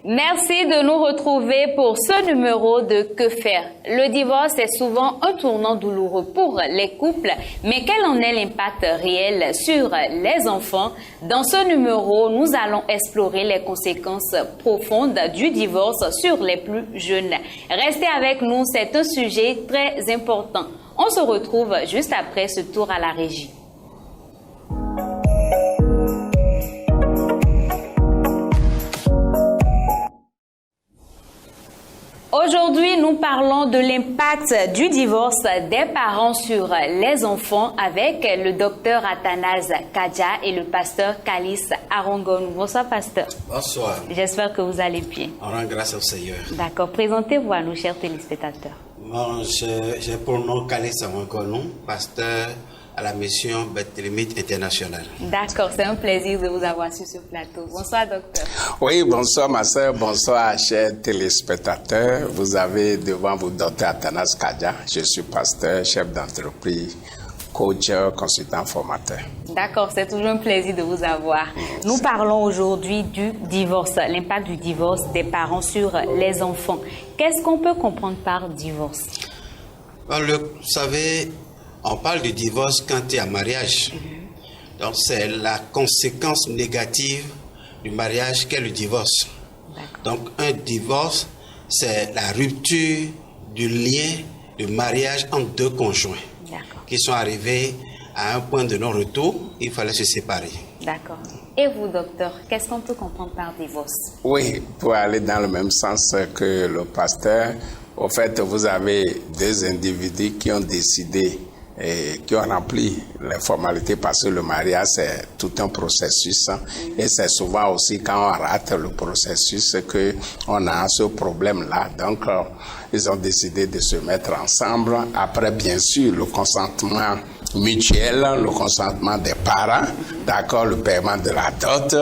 Merci de nous retrouver pour ce numéro de Que faire? Le divorce est souvent un tournant douloureux pour les couples, mais quel en est l'impact réel sur les enfants? Dans ce numéro, nous allons explorer les conséquences profondes du divorce sur les plus jeunes. Restez avec nous, c'est un sujet très important. On se retrouve juste après ce tour à la régie. Aujourd'hui, nous parlons de l'impact du divorce des parents sur les enfants avec le docteur Athanase Kadja et le pasteur Kalis Arongon. Bonsoir, pasteur. Bonsoir. J'espère que vous allez bien. On rend grâce au Seigneur. D'accord. Présentez-vous à nos chers téléspectateurs. Moi, j'ai pour nom Kalis Arongon, pasteur à la mission Bethléemite internationale. D'accord, c'est un plaisir de vous avoir sur ce plateau. Bonsoir, docteur. Oui, bonsoir ma soeur, bonsoir chers téléspectateurs. Vous avez devant vous docteur Athanase Kadja. Je suis pasteur, chef d'entreprise, coach, consultant, formateur. D'accord, c'est toujours un plaisir de vous avoir. Nous parlons aujourd'hui du divorce, l'impact du divorce des parents sur les enfants. Qu'est-ce qu'on peut comprendre par divorce? Vous savez, on parle de divorce quand il y a mariage. Donc c'est la conséquence négative du mariage qu'est le divorce. Donc un divorce, c'est la rupture du lien de mariage entre deux conjoints qui sont arrivés à un point de non-retour, il fallait se séparer. D'accord. Et vous, docteur, qu'est-ce qu'on peut comprendre par divorce? Oui, pour aller dans le même sens que le pasteur, au fait, vous avez deux individus qui ont décidé et qui ont rempli les formalités parce que le mariage c'est tout un processus et c'est souvent aussi quand on rate le processus que on a ce problème là. Donc ils ont décidé de se mettre ensemble après bien sûr le consentement mutuel, le consentement des parents, d'accord, le paiement de la dot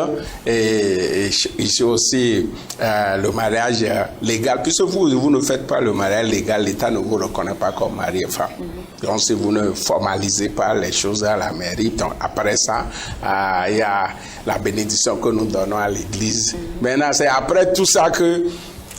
et ici aussi le mariage légal. Puisque vous ne faites pas le mariage légal, l'État ne vous reconnaît pas comme mari et femme. Donc si vous ne formalisez pas les choses à la mairie, donc après ça, il y a la bénédiction que nous donnons à l'église. Maintenant, c'est après tout ça que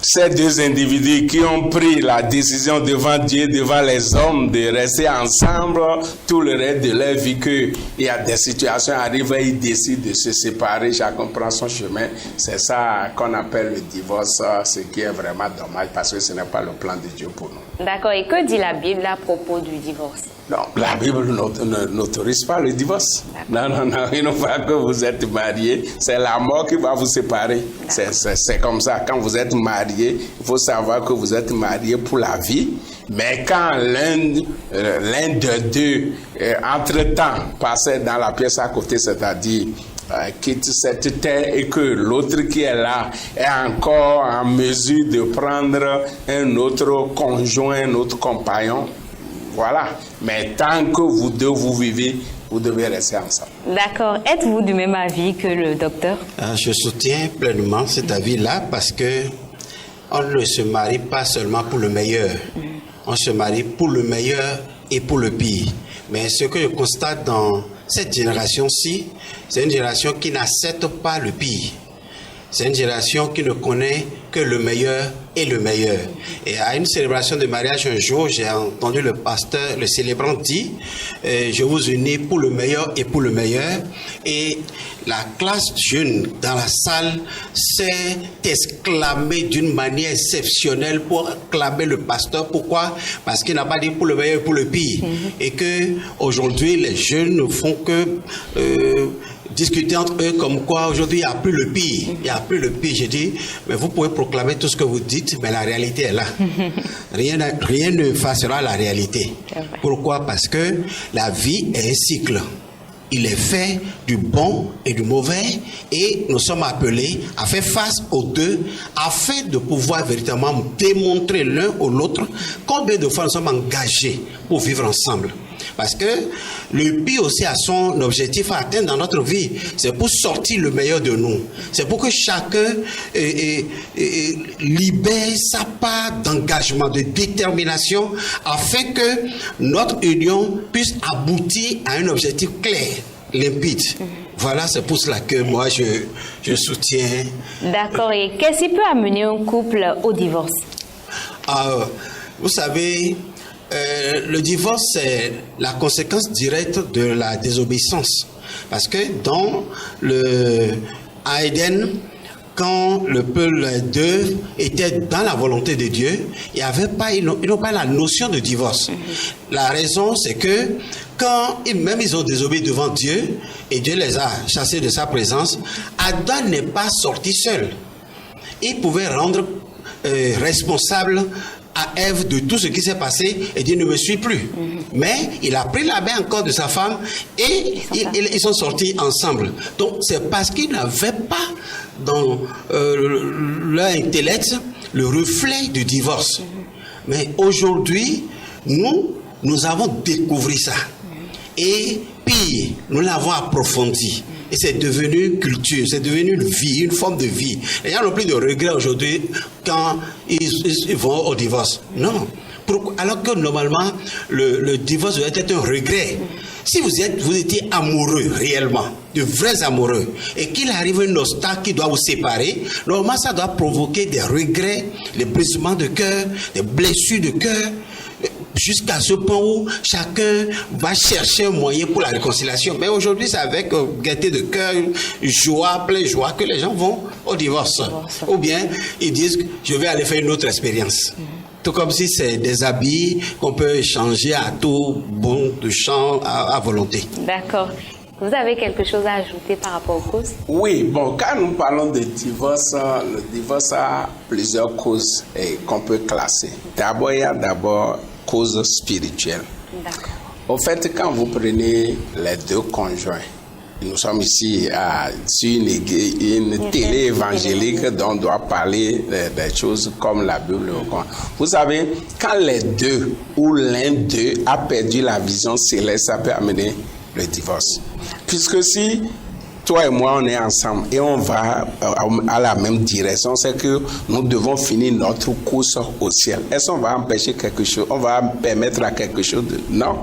ces deux individus qui ont pris la décision devant Dieu, devant les hommes, de rester ensemble tout le reste de leur vie, qu'il y a des situations arrivent et ils décident de se séparer, chacun prend son chemin. C'est ça qu'on appelle le divorce, ce qui est vraiment dommage parce que ce n'est pas le plan de Dieu pour nous. D'accord. Et que dit la Bible à propos du divorce? Non, la Bible n'autorise pas le divorce. Non, une fois que vous êtes marié, c'est la mort qui va vous séparer. C'est comme ça. Quand vous êtes marié, il faut savoir que vous êtes marié pour la vie. Mais quand l'un de deux, entre-temps, passait dans la pièce à côté, c'est-à-dire quitte cette terre et que l'autre qui est là est encore en mesure de prendre un autre conjoint, un autre compagnon, voilà. Mais tant que vous deux vous vivez, vous devez rester ensemble. D'accord. Êtes-vous du même avis que le docteur? Je soutiens pleinement cet avis-là parce que on ne se marie pas seulement pour le meilleur. On se marie pour le meilleur et pour le pire. Mais ce que je constate dans cette génération-ci, c'est une génération qui n'accepte pas le pire. C'est une génération qui ne connaît que le meilleur et le meilleur. Et à une célébration de mariage un jour, j'ai entendu le pasteur, le célébrant dit, je vous unis pour le meilleur et pour le meilleur. Et la classe jeune dans la salle s'est exclamée d'une manière exceptionnelle pour acclamer le pasteur. Pourquoi? Parce qu'il n'a pas dit pour le meilleur et pour le pire. Et que aujourd'hui les jeunes ne font que discuter entre eux comme quoi aujourd'hui il n'y a plus le pire. Il n'y a plus le pire. J'ai dit, mais vous pouvez proclamer tout ce que vous dites, mais la réalité est là. Rien ne effacera la réalité. Pourquoi? Parce que la vie est un cycle. Il est fait du bon et du mauvais et nous sommes appelés à faire face aux deux afin de pouvoir véritablement démontrer l'un ou l'autre combien de fois nous sommes engagés pour vivre ensemble. Parce que le pire aussi a son objectif à atteindre dans notre vie. C'est pour sortir le meilleur de nous. C'est pour que chacun libère sa part d'engagement, de détermination, afin que notre union puisse aboutir à un objectif clair, limpide. Voilà, c'est pour cela que moi, je soutiens. D'accord. Et qu'est-ce qui peut amener un couple au divorce? Vous savez, le divorce, c'est la conséquence directe de la désobéissance. Parce que à Éden, quand le peuple d'eux était dans la volonté de Dieu, ils n'ont pas la notion de divorce. La raison, c'est que quand ils ont désobéi devant Dieu, et Dieu les a chassés de sa présence, Adam n'est pas sorti seul. Il pouvait rendre responsable à Ève de tout ce qui s'est passé et Dieu ne me suit plus. Mais il a pris la main encore de sa femme et ils sont sortis ensemble. Donc c'est parce qu'ils n'avaient pas dans leur intellect le reflet du divorce. Mais aujourd'hui, nous avons découvert ça. Et pire, nous l'avons approfondi. Et c'est devenu une culture, c'est devenu une vie, une forme de vie. Les gens n'ont plus de regrets aujourd'hui quand ils vont au divorce. Non. Alors que normalement, le divorce doit être un regret. Si vous étiez amoureux réellement, de vrais amoureux, et qu'il arrive un obstacle qui doit vous séparer, normalement ça doit provoquer des regrets, des brisements de cœur, des blessures de cœur, jusqu'à ce point où chacun va chercher un moyen pour la réconciliation. Mais aujourd'hui, c'est avec gaieté de cœur, joie, plein joie, que les gens vont au divorce. Ou bien, ils disent, je vais aller faire une autre expérience. Tout comme si c'est des habits qu'on peut échanger à tout bon de champ à volonté. D'accord. Vous avez quelque chose à ajouter par rapport aux causes? Oui, bon, quand nous parlons de divorce, le divorce a plusieurs causes qu'on peut classer. D'abord, il y a cause spirituelle. D'accord. Au fait, quand vous prenez les deux conjoints, nous sommes ici sur une télé évangélique dont on doit parler des choses comme la Bible. Vous savez, quand les deux ou l'un d'eux a perdu la vision céleste, ça peut amener le divorce. Puisque si toi et moi, on est ensemble et on va à la même direction, c'est que nous devons finir notre course au ciel. Est-ce qu'on va empêcher quelque chose? On va permettre à quelque chose de... Non.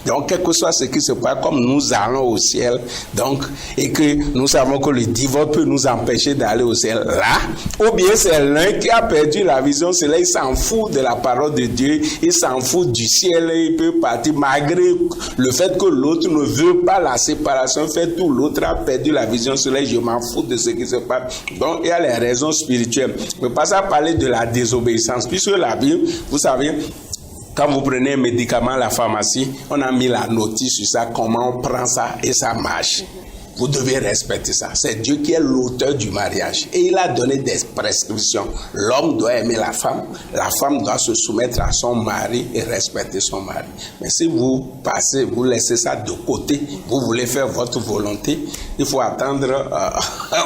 Donc, quel que soit ce qui se passe, comme nous allons au ciel, donc, et que nous savons que le divorce peut nous empêcher d'aller au ciel là, ou bien c'est l'un qui a perdu la vision, c'est là, il s'en fout de la parole de Dieu, il s'en fout du ciel, il peut partir, malgré le fait que l'autre ne veut pas la séparation, fait tout, l'autre a perdu la vision, c'est là, je m'en fous de ce qui se passe. Donc, il y a les raisons spirituelles. Je ne peux pas parler de la désobéissance, puisque la Bible, vous savez, quand vous prenez un médicament à la pharmacie, on a mis la notice sur ça, comment on prend ça et ça marche. Vous devez respecter ça. C'est Dieu qui est l'auteur du mariage. Et il a donné des prescriptions. L'homme doit aimer la femme doit se soumettre à son mari et respecter son mari. Mais si vous laissez ça de côté, vous voulez faire votre volonté, il faut attendre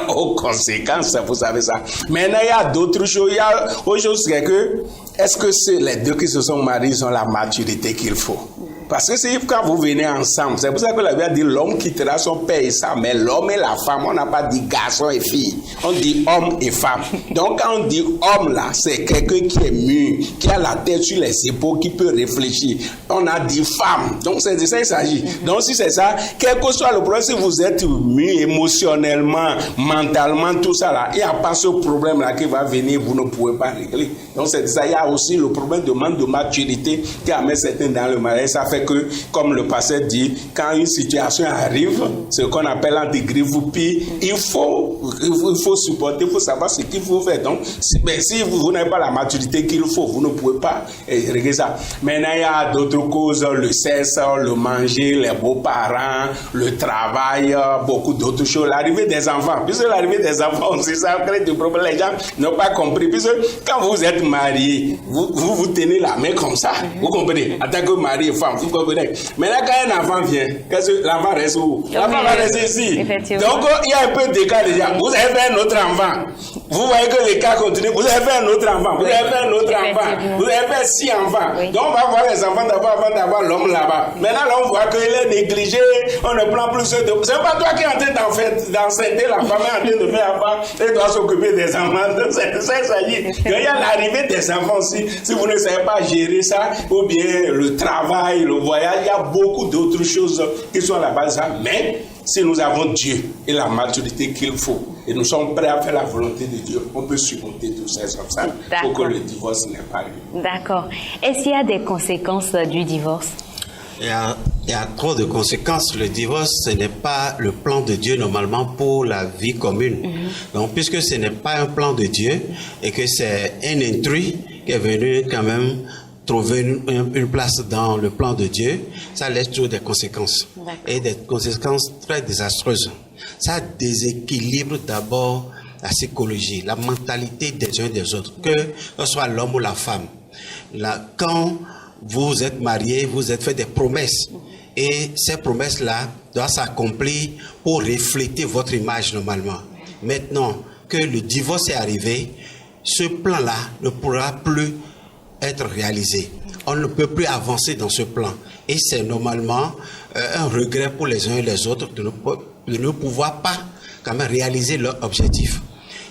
aux conséquences, vous savez ça. Maintenant, il y a d'autres choses. Il y a autre chose que, est-ce que c'est les deux qui se sont mariés, ils ont la maturité qu'il faut? Parce que c'est quand vous venez ensemble, c'est pour ça que la Bible a dit l'homme quittera son père et sa mère, l'homme et la femme, on n'a pas dit garçon et fille, on dit homme et femme. Donc quand on dit homme là, c'est quelqu'un qui est mûr, qui a la tête sur les épaules, qui peut réfléchir. On a dit femme, donc c'est de ça qu'il s'agit. Donc si c'est ça, quel que soit le problème, si vous êtes mûr émotionnellement, mentalement, tout ça là, il n'y a pas ce problème là qui va venir, vous ne pouvez pas régler. Donc c'est de ça, il y a aussi le problème de manque de maturité qui amène certains dans le mariage. Ça fait que, comme le pasteur dit, quand une situation arrive, ce qu'on appelle un dégriffe-puis, il faut supporter, il faut savoir ce qu'il faut faire. Donc, si vous n'avez pas la maturité qu'il faut, vous ne pouvez pas régler ça. Maintenant, il y a d'autres causes, le sexe, le manger, les beaux-parents, le travail, beaucoup d'autres choses. L'arrivée des enfants. Puisque l'arrivée des enfants aussi, ça crée des problèmes. Les gens n'ont pas compris. Puisque quand vous êtes marié, vous tenez la main comme ça. Vous comprenez? En tant que mari et femme, vous comprenez? Maintenant, quand un enfant vient, qu'est-ce que l'enfant reste où? L'enfant va rester ici. Donc, il y a un peu d'écart déjà. Vous avez fait un autre enfant. Vous voyez que l'écart continue. Vous avez fait un autre enfant. Vous avez fait un autre enfant. Vous avez fait 6 enfants. Oui. Donc, on va voir les enfants d'abord avant d'avoir l'homme là-bas. Maintenant, là, on voit qu'il est négligé. On ne prend plus de... C'est pas toi qui es en train d'enceinte la femme, est en train de faire affaire. Elle doit s'occuper des enfants. C'est ça, ça y est. Il y a l'arrivée des enfants aussi. Si vous ne savez pas gérer ça, ou bien le travail, le voyage, il y a beaucoup d'autres choses qui sont là-bas. Mais si nous avons Dieu et la maturité qu'il faut, et nous sommes prêts à faire la volonté de Dieu, on peut surmonter tous ces obstacles pour que le divorce n'ait pas lieu. D'accord. Est-ce qu'il y a des conséquences du divorce? Il y a trop de conséquences. Le divorce, ce n'est pas le plan de Dieu normalement pour la vie commune. Donc, puisque ce n'est pas un plan de Dieu et que c'est un intrus qui est venu quand même trouver une place dans le plan de Dieu, ça laisse toujours des conséquences. Et des conséquences très désastreuses. Ça déséquilibre d'abord la psychologie, la mentalité des uns et des autres, que ce soit l'homme ou la femme. Là, quand vous êtes mariés, vous êtes fait des promesses. Et ces promesses-là doivent s'accomplir pour refléter votre image normalement. Maintenant que le divorce est arrivé, ce plan-là ne pourra plus être réalisé. On ne peut plus avancer dans ce plan. Et c'est normalement un regret pour les uns et les autres de ne pouvoir pas quand même réaliser leur objectif.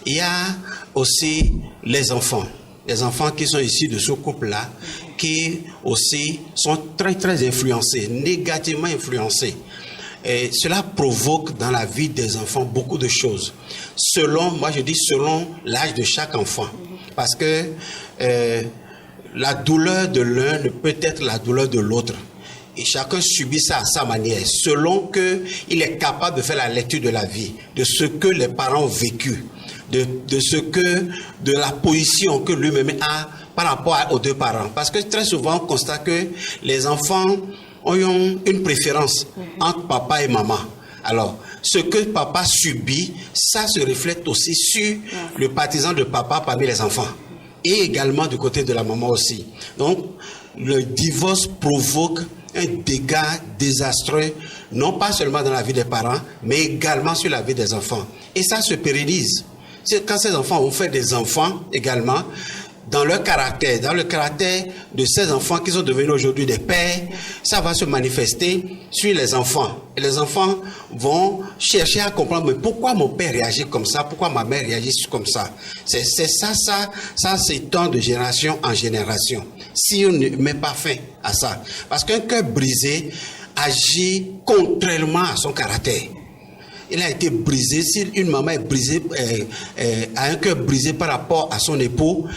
Il y a aussi les enfants. Les enfants qui sont issus de ce couple-là, qui aussi sont très très influencés, négativement influencés. Et cela provoque dans la vie des enfants beaucoup de choses. Selon l'âge de chaque enfant. Parce que la douleur de l'un ne peut être la douleur de l'autre. Et chacun subit ça à sa manière, selon qu'il est capable de faire la lecture de la vie, de ce que les parents ont vécu, de la position que lui-même a par rapport aux deux parents. Parce que très souvent, on constate que les enfants ont une préférence entre papa et maman. Alors, ce que papa subit, ça se reflète aussi sur le partisan de papa parmi les enfants. Et également du côté de la maman aussi. Donc, le divorce provoque un dégât désastreux, non pas seulement dans la vie des parents, mais également sur la vie des enfants. Et ça se pérennise. Quand ces enfants ont fait des enfants également, dans leur caractère, dans le caractère de ces enfants qui sont devenus aujourd'hui des pères, ça va se manifester sur les enfants. Et les enfants vont chercher à comprendre, mais pourquoi mon père réagit comme ça, pourquoi ma mère réagit comme ça. C'est ça s'étend de génération en génération. Si on ne met pas fin à ça. Parce qu'un cœur brisé agit contrairement à son caractère. Il a été brisé, si une maman est brisée, a un cœur brisé par rapport à son époux,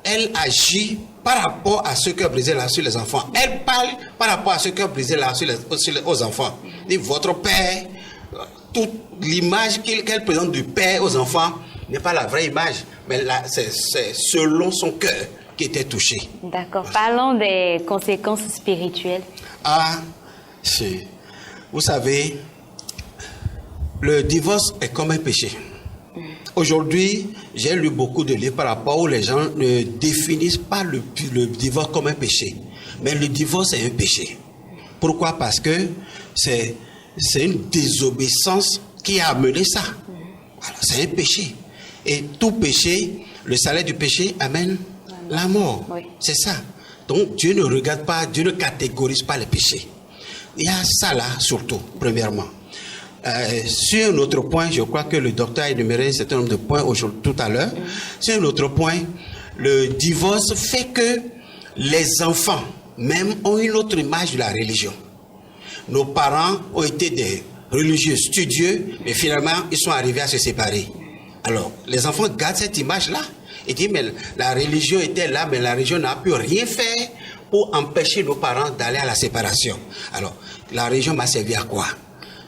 elle agit par rapport à ce cœur brisé là sur les enfants. Elle parle par rapport à ce cœur brisé là aux enfants. Et votre père, toute l'image qu'elle présente du père aux enfants n'est pas la vraie image, mais là, c'est selon son cœur qui était touché. D'accord. Parlons des conséquences spirituelles. Vous savez, le divorce est comme un péché. Aujourd'hui, j'ai lu beaucoup de livres par rapport où les gens ne définissent pas le divorce comme un péché. Mais le divorce est un péché. Pourquoi? Parce que c'est une désobéissance qui a amené ça. Alors, c'est un péché. Et tout péché, le salaire du péché amène la mort. Oui. C'est ça. Donc, Dieu ne regarde pas, Dieu ne catégorise pas les péchés. Il y a ça là, surtout, premièrement. Sur un autre point, je crois que le docteur a énuméré un certain nombre de points tout à l'heure. Sur un autre point, le divorce fait que les enfants même ont une autre image de la religion. Nos parents ont été des religieux studieux, mais finalement, ils sont arrivés à se séparer. Alors, les enfants gardent cette image-là et disent, mais la religion était là, mais la religion n'a pu rien faire pour empêcher nos parents d'aller à la séparation. Alors, la religion m'a servi à quoi?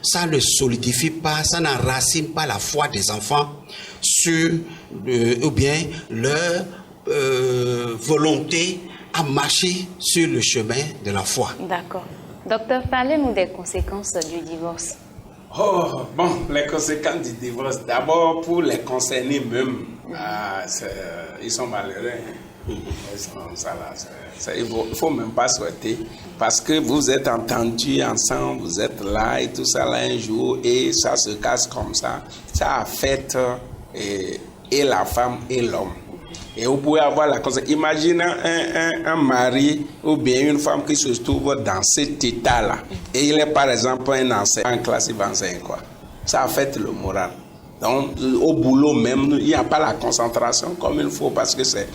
Ça ne solidifie pas, ça n'enracine pas la foi des enfants sur ou bien leur volonté à marcher sur le chemin de la foi. D'accord. Docteur, parlez-nous des conséquences du divorce. Les conséquences du divorce, d'abord pour les concernés même, ils sont malheureux. Il ne faut même pas souhaiter, parce que vous êtes entendus ensemble, vous êtes là et tout ça là un jour et ça se casse comme ça. Ça affecte et la femme et l'homme. Et vous pouvez avoir la conséquence. Imaginez un mari ou bien une femme qui se trouve dans cet état-là et il est par exemple un enseignant en classe, il va enseigner quoi? Ça affecte le moral. Donc, au boulot même, il n'y a pas la concentration comme il faut parce que c'est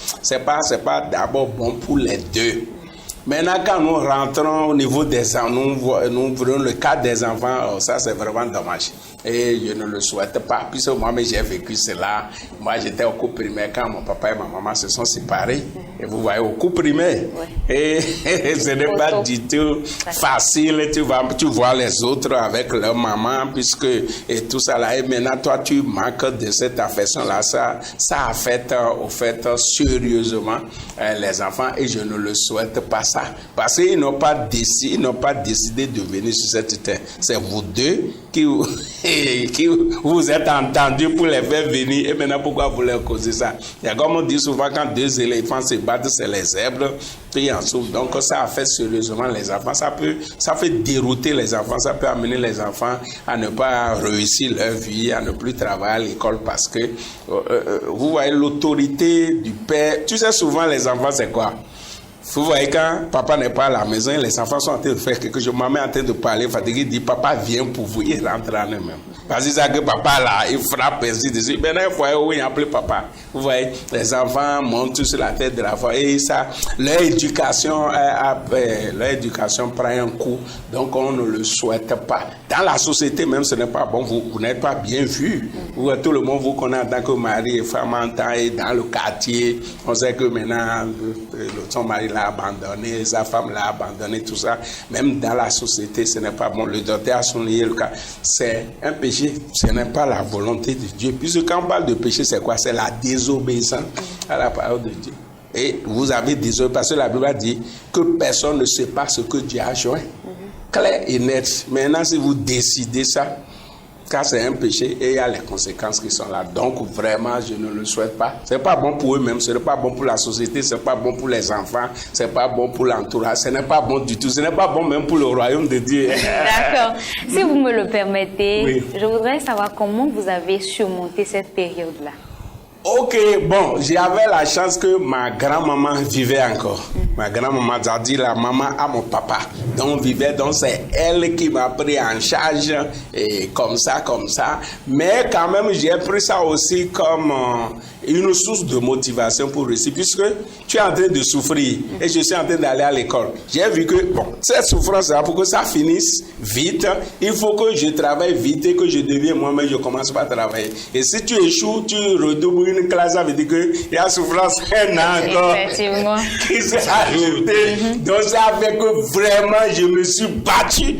pas d'abord bon pour les deux. Maintenant, quand nous rentrons au niveau des enfants, nous voyons le cas des enfants, ça c'est vraiment dommage. Et je ne le souhaite pas, puisque moi-même j'ai vécu cela. Moi j'étais au cours primaire quand mon papa et ma maman se sont séparés. Et vous voyez, au cours primaire. Et ce n'est pas du tout facile. Tu vois les autres avec leur maman, puisque et tout ça là. Et maintenant, toi, tu manques de cette affection-là. Ça affecte, au fait, sérieusement les enfants. Et je ne le souhaite pas ça. Parce qu'ils n'ont pas décidé de venir sur cette terre. C'est vous deux qui vous êtes entendus pour les faire venir. Et maintenant, pourquoi vous leur causez ça? Il y a comme on dit souvent, quand deux éléphants se battent, c'est les zèbres qui en souffrent. Donc ça affecte sérieusement les enfants. Ça fait dérouter les enfants. Ça peut amener les enfants à ne pas réussir leur vie, à ne plus travailler à l'école parce que vous voyez l'autorité du père. Tu sais, souvent les enfants, c'est quoi? Vous voyez, quand papa n'est pas à la maison, les enfants sont en train de faire quelque chose. Maman est en train de parler, fatigué, dit papa vient pour vous, il rentre en eux-mêmes. Parce que c'est que papa là, il frappe ainsi dessus. Maintenant, il faut oui, appeler papa. Vous voyez, les enfants montent sur la tête de la foi et ça, leur éducation prend un coup. Donc, on ne le souhaite pas. Dans la société, même, ce n'est pas bon. Vous n'êtes pas bien vu. Tout le monde vous connaît en tant que mari et femme en temps et dans le quartier. On sait que maintenant, son mari l'a abandonné, sa femme l'a abandonné, tout ça. Même dans la société, ce n'est pas bon. Le docteur a souligné le cas. C'est un péché. Ce n'est pas la volonté de Dieu. Puisque quand on parle de péché, c'est quoi? C'est la désobéissance à la parole de Dieu. Et vous avez désobéi parce que la Bible dit que personne ne sait pas ce que Dieu a joint. Clair et net. Maintenant, si vous décidez ça, car c'est un péché et il y a les conséquences qui sont là. Donc vraiment, je ne le souhaite pas. C'est pas bon pour eux-mêmes, ce n'est pas bon pour la société, c'est pas bon pour les enfants, c'est pas bon pour l'entourage, ce n'est pas bon du tout, ce n'est pas bon même pour le royaume de Dieu. D'accord. Si vous me le permettez, oui. Je voudrais savoir comment vous avez surmonté cette période-là. Ok, bon, j'avais la chance que ma grand-maman vivait encore. Ma grand-maman, c'est-à-dire la maman à mon papa. Donc, vivait, donc c'est elle qui m'a pris en charge, et comme ça. Mais quand même, j'ai pris ça aussi comme une source de motivation pour réussir, puisque tu es en train de souffrir et je suis en train d'aller à l'école. J'ai vu que, bon, cette souffrance-là, pour que ça finisse vite, il faut que je travaille vite et que je devienne moi-même, je commence par travailler. Et si tu échoues, tu redoubles une classe, ça veut dire qu'il y a souffrance un an encore qui s'est ajoutée. Donc ça fait que vraiment je me suis battu,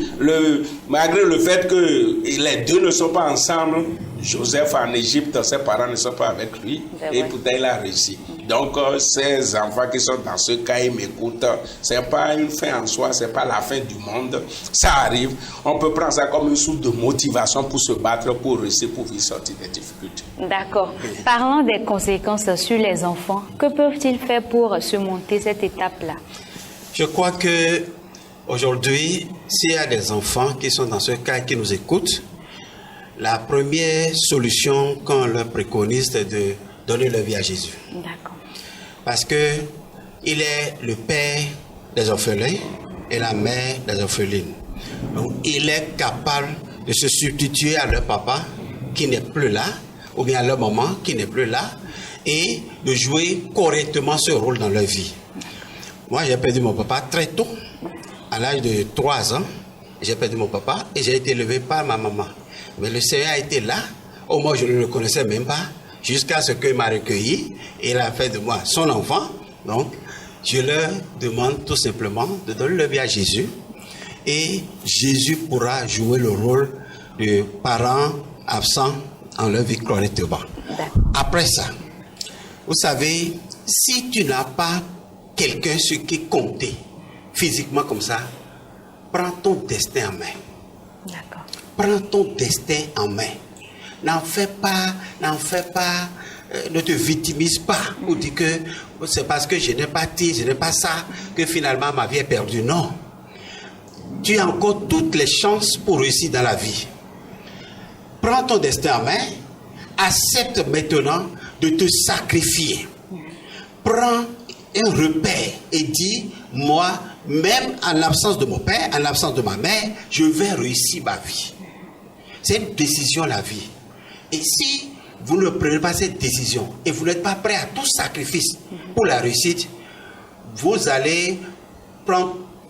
malgré le fait que les deux ne sont pas ensemble. Joseph en Égypte, ses parents ne sont pas avec lui et pourtant il a réussi. Donc ces enfants qui sont dans ce cas, ils m'écoutent. C'est pas une fin en soi, c'est pas la fin du monde. Ça arrive. On peut prendre ça comme une source de motivation pour se battre, pour réussir, pour vivre sortir des difficultés. D'accord. Parlant des conséquences sur les enfants, que peuvent-ils faire pour surmonter cette étape-là? Je crois que aujourd'hui, s'il y a des enfants qui sont dans ce cas et qui nous écoutent, la première solution qu'on leur préconise, c'est de donner leur vie à Jésus. D'accord. Parce que il est le père des orphelins et la mère des orphelines. Donc, il est capable de se substituer à leur papa qui n'est plus là, ou bien à leur maman qui n'est plus là, et de jouer correctement ce rôle dans leur vie. Moi, j'ai perdu mon papa très tôt, à l'âge de 3 ans. J'ai perdu mon papa et j'ai été élevé par ma maman. Mais le Seigneur a été là, au moins je ne le connaissais même pas, jusqu'à ce qu'il m'a recueilli et il a fait de moi son enfant. Donc, je leur demande tout simplement de donner leur vie à Jésus et Jésus pourra jouer le rôle de parent absent en leur vie correctement. Après ça, vous savez, si tu n'as pas quelqu'un sur qui compter physiquement comme ça, prends ton destin en main. D'accord. Prends ton destin en main. N'en fais pas, ne te victimise pas ou dis que c'est parce que je n'ai pas dit, je n'ai pas ça, que finalement ma vie est perdue. Non. Tu as encore toutes les chances pour réussir dans la vie. Prends ton destin en main, accepte maintenant de te sacrifier. Prends un repère et dis, moi, même en l'absence de mon père, en l'absence de ma mère, je vais réussir ma vie. C'est une décision, la vie. Et si vous ne prenez pas cette décision et vous n'êtes pas prêt à tout sacrifice pour la réussite, vous allez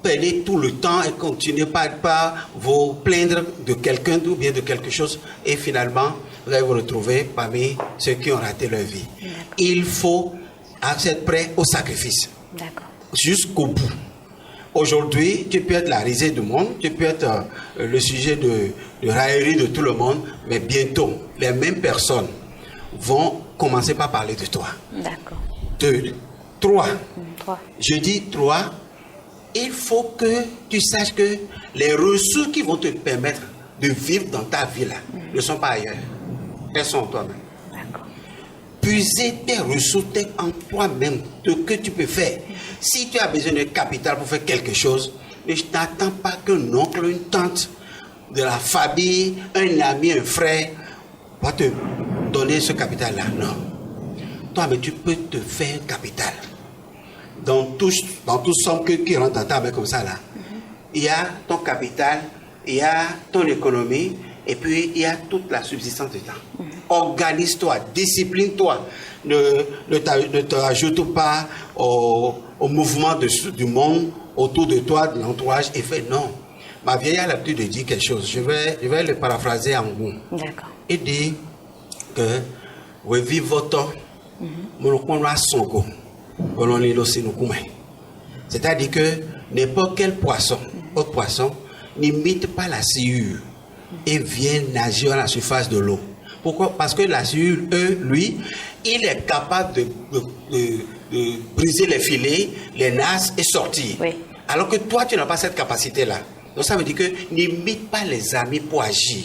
perdez tout le temps et continuez pas vous plaindre de quelqu'un ou bien de quelque chose et finalement vous allez vous retrouver parmi ceux qui ont raté leur vie. Il faut être prêt au sacrifice. Jusqu'au bout. Aujourd'hui, tu peux être la risée du monde, tu peux être le sujet de raillerie de tout le monde, mais bientôt, les mêmes personnes vont commencer par parler de toi. 2, 3. Je dis 3. Il faut que tu saches que les ressources qui vont te permettre de vivre dans ta vie là ne sont pas ailleurs. Elles sont en toi-même. Puiser tes ressources en toi-même, ce que tu peux faire. Si tu as besoin de capital pour faire quelque chose, ne t'attends pas qu'un oncle, une tante de la famille, un ami, un frère va te donner ce capital-là. Non. Toi, mais tu peux te faire un capital. Dans tout somme qui rentre dans ta main comme ça, là, il y a ton capital, il y a ton économie, et puis il y a toute la subsistance de temps. Organise-toi, discipline-toi, ne t'ajoute pas au mouvement du monde autour de toi, de l'entourage, et fais non. Ma vieille a l'habitude de dire quelque chose, je vais le paraphraser en gros. Il dit que vous vivez votre c'est-à-dire que n'importe quel poisson, autre poisson, n'imite pas la sciure et vient nager à la surface de l'eau. Pourquoi? Parce que la sciure, lui, il est capable de briser les filets, les nasses et sortir. Alors que toi, tu n'as pas cette capacité-là. Donc ça veut dire que n'imite pas les amis pour agir.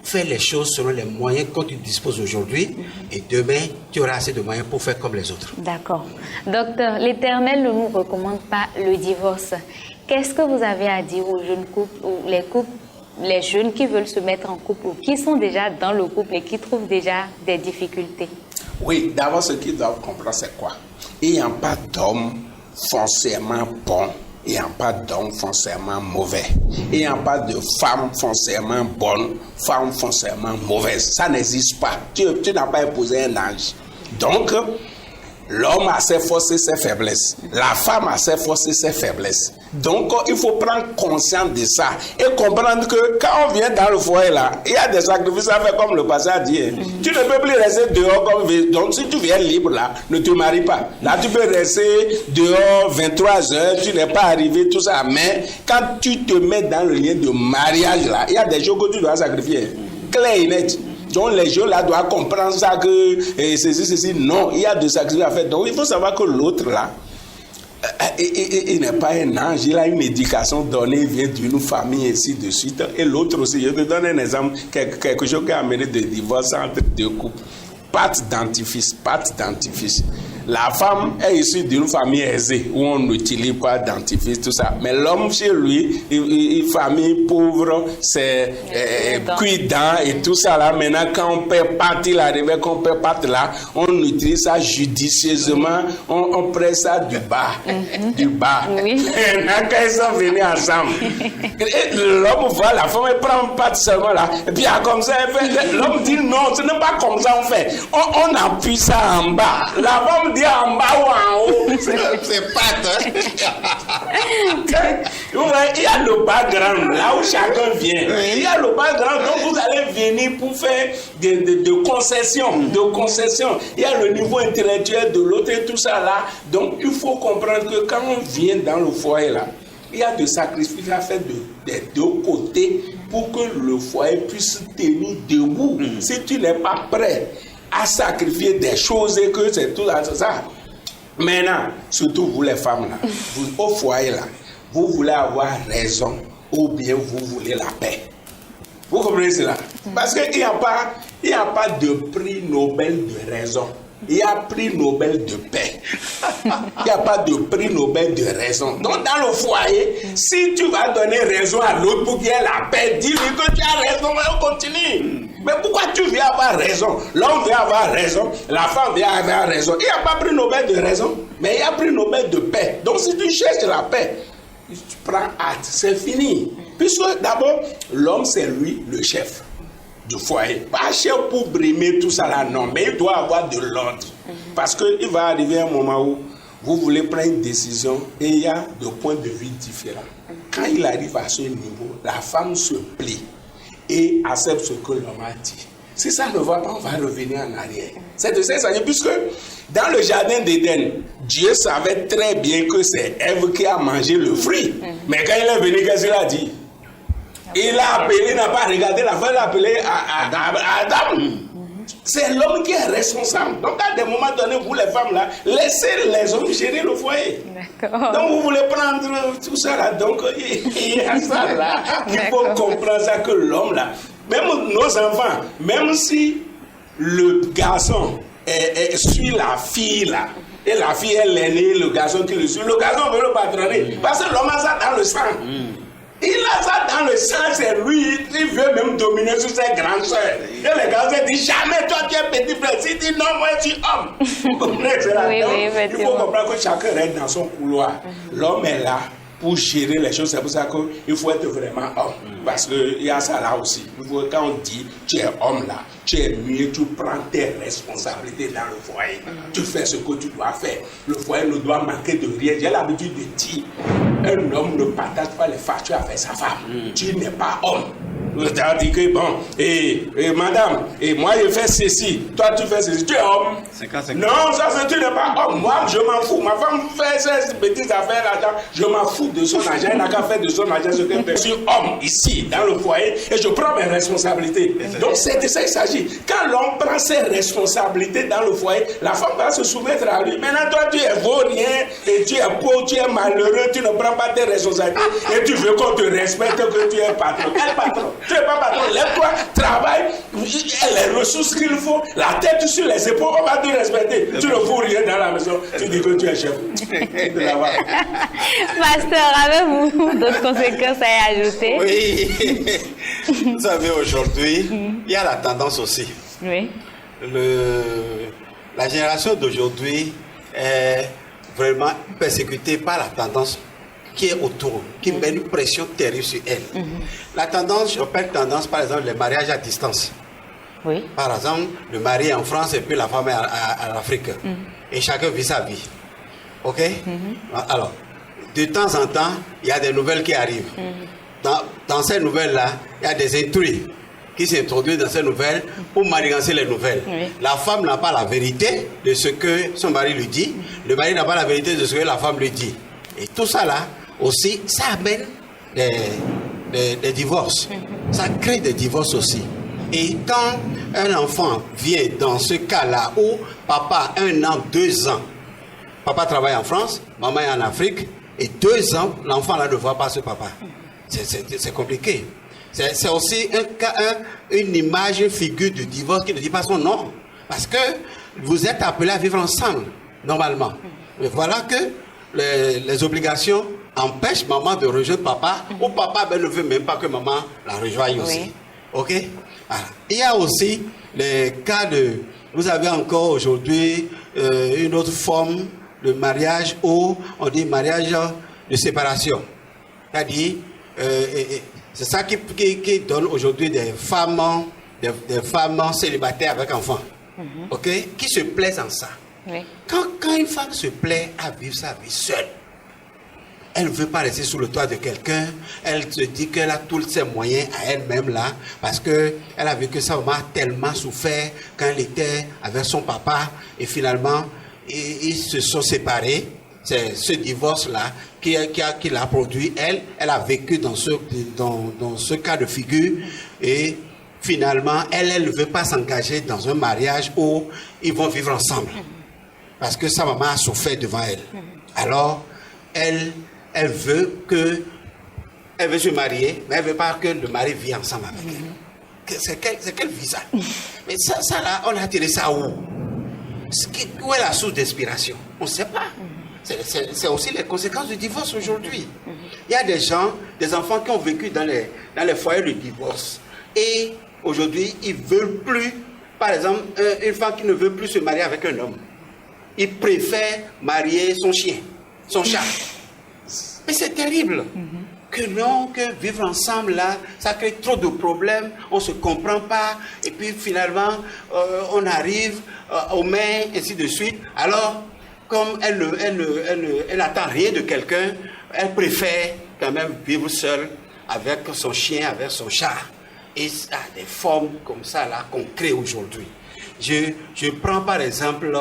Fais les choses selon les moyens que tu disposes aujourd'hui et demain, tu auras assez de moyens pour faire comme les autres. D'accord. Docteur, l'Éternel ne nous recommande pas le divorce. Qu'est-ce que vous avez à dire aux jeunes couples ou les jeunes qui veulent se mettre en couple ou qui sont déjà dans le couple et qui trouvent déjà des difficultés? Oui, d'abord, ce qu'ils doivent comprendre, c'est quoi? Il n'y a pas d'homme foncièrement bon. Il n'y a pas d'homme foncièrement mauvais. Il n'y a pas de femme foncièrement bonne, femme foncièrement mauvaise. Ça n'existe pas. Tu n'as pas épousé un ange. Donc, l'homme a ses forces et ses faiblesses. La femme a ses forces et ses faiblesses. Donc, il faut prendre conscience de ça et comprendre que quand on vient dans le foyer là, il y a des sacrifices à faire comme le pasteur a dit. Tu ne peux plus rester dehors comme... Donc, si tu viens libre là, ne te marie pas. Là, tu peux rester dehors 23 heures, tu n'es pas arrivé, tout ça. Mais quand tu te mets dans le lien de mariage là, il y a des choses que tu dois sacrifier. Clair et net. Donc les gens là doivent comprendre ça que ceci, non, il y a des sacrifices à faire. Donc il faut savoir que l'autre là, il n'est pas un ange, il a une éducation donnée, il vient d'une famille ainsi de suite. Et l'autre aussi, je te donne un exemple, quelque chose qui a amené de divorce entre deux couples. Pâte dentifrice. La femme est issue d'une famille aisée où on n'utilise pas dentifrice, tout ça. Mais l'homme chez lui, une famille pauvre, c'est cuit-dents et tout ça là. Maintenant, quand on perd pâte, il arrive qu'on perd pâte là, on utilise ça judicieusement, on presse ça du bas. Du bas. Oui. Maintenant, quand ils sont venus ensemble, l'homme voit la femme, elle prend pâte seulement là. Et puis, comme ça, l'homme dit non, ce n'est pas comme ça on fait. On appuie ça en bas. La femme dit en bas ou en haut. C'est pâte. Il y a le background, là où chacun vient. Il y a le background, donc vous allez venir pour faire de concessions. Il y a le niveau intellectuel de l'autre et tout ça là. Donc il faut comprendre que quand on vient dans le foyer là, il y a des sacrifices à faire des deux côtés pour que le foyer puisse tenir debout. Si tu n'es pas prêt à sacrifier des choses et que c'est tout ça. Maintenant, surtout vous les femmes là, au foyer là, vous voulez avoir raison ou bien vous voulez la paix. Vous comprenez cela? Parce qu'il n'y a pas de prix Nobel de raison. Il y a prix Nobel de paix. Il n'y a pas de prix Nobel de raison. Donc dans le foyer, si tu vas donner raison à l'autre pour qu'il y ait la paix, dis-lui que tu as raison, mais on continue. Mais pourquoi tu viens avoir raison? L'homme vient avoir raison, la femme vient avoir raison. Il n'y a pas prix Nobel de raison, mais il y a prix Nobel de paix. Donc si tu cherches la paix, tu prends hâte, c'est fini. Puisque d'abord, l'homme c'est lui le chef du foyer. Pas chef pour brimer tout ça là, non, mais il doit avoir de l'ordre. Parce qu'il va arriver un moment où vous voulez prendre une décision et il y a des points de vue différents. Quand il arrive à ce niveau, la femme se plie et accepte ce que l'homme a dit. Si ça ne va pas, on va revenir en arrière. C'est de ça, puisque dans le jardin d'Éden, Dieu savait très bien que c'est Ève qui a mangé le fruit. Mais quand il est venu, qu'est-ce qu'il a dit? Il a appelé, il n'a pas regardé la femme, il a appelé à Adam. C'est l'homme qui est responsable. Donc à des moments donnés, vous les femmes là, laissez les hommes gérer le foyer. Donc vous voulez prendre tout ça là. Donc il y a ça là. Il faut comprendre ça que l'homme là, même nos enfants, même si le garçon suit la fille là, et la fille est l'aînée, le garçon qui le suit, le garçon veut le patronner. Parce que l'homme a ça dans le sang. Il a ça dans le sang, c'est lui, il veut même dominer sur ses grandes soeurs. Et les grands soeurs disent, jamais toi tu es petit frère. S'il dit non, moi je suis homme. Vous comprenez cela? Il faut comprendre que chacun reste dans son couloir. L'homme est là pour gérer les choses. C'est pour ça qu'il faut être vraiment homme. Parce qu'il y a ça là aussi. Quand on dit, tu es homme là, tu es mieux, tu prends tes responsabilités dans le foyer. Tu fais ce que tu dois faire. Le foyer ne doit manquer de rien. J'ai l'habitude de dire, un homme ne partage pas les factures avec sa femme. Tu n'es pas homme. C'est-à-dire que bon, madame, moi je fais ceci, toi tu fais ceci, tu es homme. 50. Non, ça tu n'es pas homme. Moi je m'en fous. Ma femme fait ces petites affaires là, je m'en fous de son argent. Elle n'a qu'à faire de son argent ce qu'elle fait. Je suis homme ici, dans le foyer, et je prends mes responsabilités. Donc c'est de ça qu'il s'agit. Quand l'homme prend ses responsabilités dans le foyer, la femme va se soumettre à lui. Maintenant toi tu es vaurien, et tu es pauvre, tu es malheureux, tu ne prends pas tes responsabilités, et tu veux qu'on te respecte, que tu es patron. Quel patron? Tu n'es pas patron, lève-toi, travaille, les ressources qu'il faut, la tête sur les épaules, on va te respecter. Tu ne fous rien dans la maison, tu dis que tu es chef. Pasteur, avez-vous d'autres conséquences à y ajouter? Oui. Vous savez, aujourd'hui, il y a la tendance aussi. Oui. La génération d'aujourd'hui est vraiment persécutée par la tendance qui est autour, qui met une pression terrible sur elle. La tendance, je parle tendance, par exemple, les mariages à distance. Oui. Par exemple, le mari est en France et puis la femme est en Afrique. Et chacun vit sa vie. OK? Alors, de temps en temps, il y a des nouvelles qui arrivent. Dans ces nouvelles-là, il y a des intrus qui s'introduisent dans ces nouvelles pour manigancer les nouvelles. Oui. La femme n'a pas la vérité de ce que son mari lui dit. Le mari n'a pas la vérité de ce que la femme lui dit. Et tout ça là, aussi, ça amène des divorces. Ça crée des divorces aussi. Et quand un enfant vient dans ce cas-là où papa, 1 an, 2 ans, papa travaille en France, maman est en Afrique, et 2 ans, l'enfant là ne voit pas ce papa. C'est compliqué. C'est aussi une image, une figure de divorce qui ne dit pas son nom. Parce que vous êtes appelés à vivre ensemble, normalement. Mais voilà que les obligations empêchent maman de rejoindre papa, ou papa ne veut même pas que maman la rejoigne aussi. Oui. OK? Voilà. Il y a aussi les cas de... Vous avez encore aujourd'hui une autre forme de mariage où on dit mariage de séparation. C'est-à-dire, c'est ça qui donne aujourd'hui des femmes célibataires avec enfants. OK? Qui se plaisent en ça. Oui. Quand une femme se plaît à vivre sa vie seule, elle ne veut pas rester sous le toit de quelqu'un, elle se dit qu'elle a tous ses moyens à elle-même là, parce qu'elle a vu que sa maman a tellement souffert quand elle était avec son papa, et finalement, ils se sont séparés. C'est ce divorce-là qui l'a produit. Elle a vécu dans ce cas de figure, et finalement, elle ne veut pas s'engager dans un mariage où ils vont vivre ensemble. Parce que sa maman a souffert devant elle. Alors, elle veut se marier, mais elle ne veut pas que le mari vive ensemble avec elle. C'est quel visa? Mais ça là, on a tiré ça où? Où est la source d'inspiration? On ne sait pas. C'est aussi les conséquences du divorce aujourd'hui. Il y a des gens, des enfants qui ont vécu dans les foyers de divorce. Et aujourd'hui, ils ne veulent plus, par exemple, une femme qui ne veut plus se marier avec un homme. Il préfère marier son chien, son chat. Mais c'est terrible. Que vivre ensemble là, ça crée trop de problèmes, on ne se comprend pas, et puis finalement, on arrive aux mains, ainsi de suite. Alors, comme elle n'attend rien de quelqu'un, elle préfère quand même vivre seule avec son chien, avec son chat. Et ça a des formes comme ça là qu'on crée aujourd'hui. Je prends par exemple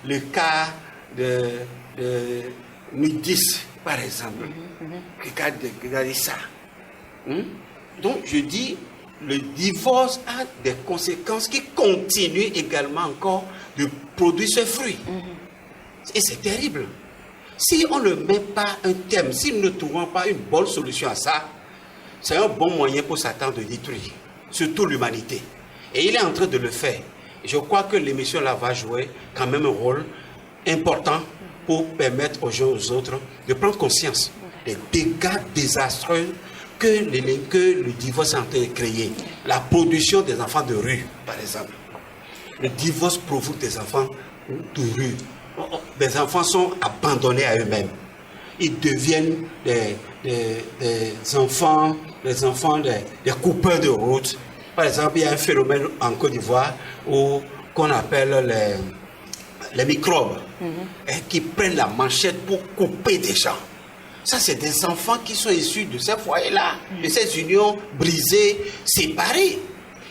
le cas de Nudis, par exemple. Regardez ça. Donc je dis, le divorce a des conséquences qui continuent également encore de produire ce fruit. Et c'est terrible. Si on ne met pas un thème, si nous ne trouvons pas une bonne solution à ça, c'est un bon moyen pour Satan de détruire, surtout l'humanité. Et il est en train de le faire. Je crois que l'émission là va jouer quand même un rôle important pour permettre aux gens, aux autres, de prendre conscience des dégâts désastreux que le divorce est en train de créer. La production des enfants de rue, par exemple. Le divorce provoque des enfants de rue. Les enfants sont abandonnés à eux-mêmes. Ils deviennent des enfants des coupeurs de route. Par exemple, il y a un phénomène en Côte d'Ivoire qu'on appelle les microbes, qui prennent la manchette pour couper des gens. Ça, c'est des enfants qui sont issus de ces foyers-là, de ces unions brisées, séparées.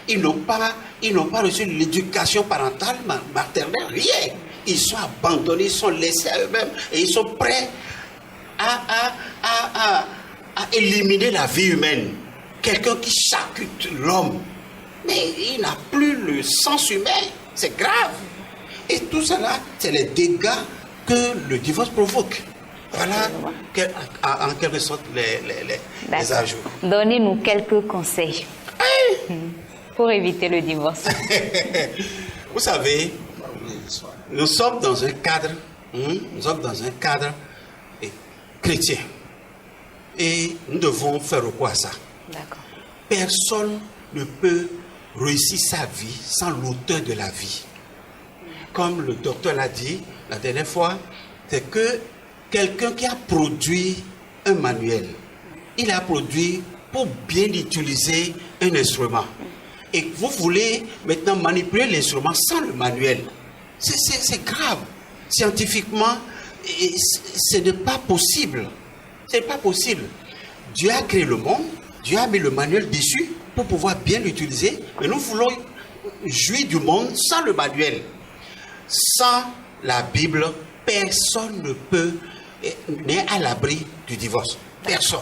Ils n'ont pas reçu l'éducation parentale, maternelle, rien. Ils sont abandonnés, ils sont laissés à eux-mêmes et ils sont prêts à éliminer la vie humaine. Quelqu'un qui charcute l'homme, mais il n'a plus le sens humain. C'est grave. Et tout cela, c'est les dégâts que le divorce provoque. Voilà, en quelque sorte, les ajouts. Donnez-nous quelques conseils pour éviter le divorce. Vous savez, nous sommes dans un cadre, chrétien. Et nous devons faire recours à ça. D'accord. Personne ne peut réussir sa vie sans l'auteur de la vie. Comme le docteur l'a dit la dernière fois, c'est que quelqu'un qui a produit un manuel, il a produit pour bien utiliser un instrument. Et vous voulez maintenant manipuler l'instrument sans le manuel. C'est grave. Scientifiquement, ce n'est pas possible. Ce n'est pas possible. Dieu a créé le monde, Dieu a mis le manuel dessus pour pouvoir bien l'utiliser. Mais nous voulons jouir du monde sans le manuel. Sans la Bible, personne n'est à l'abri du divorce. Personne.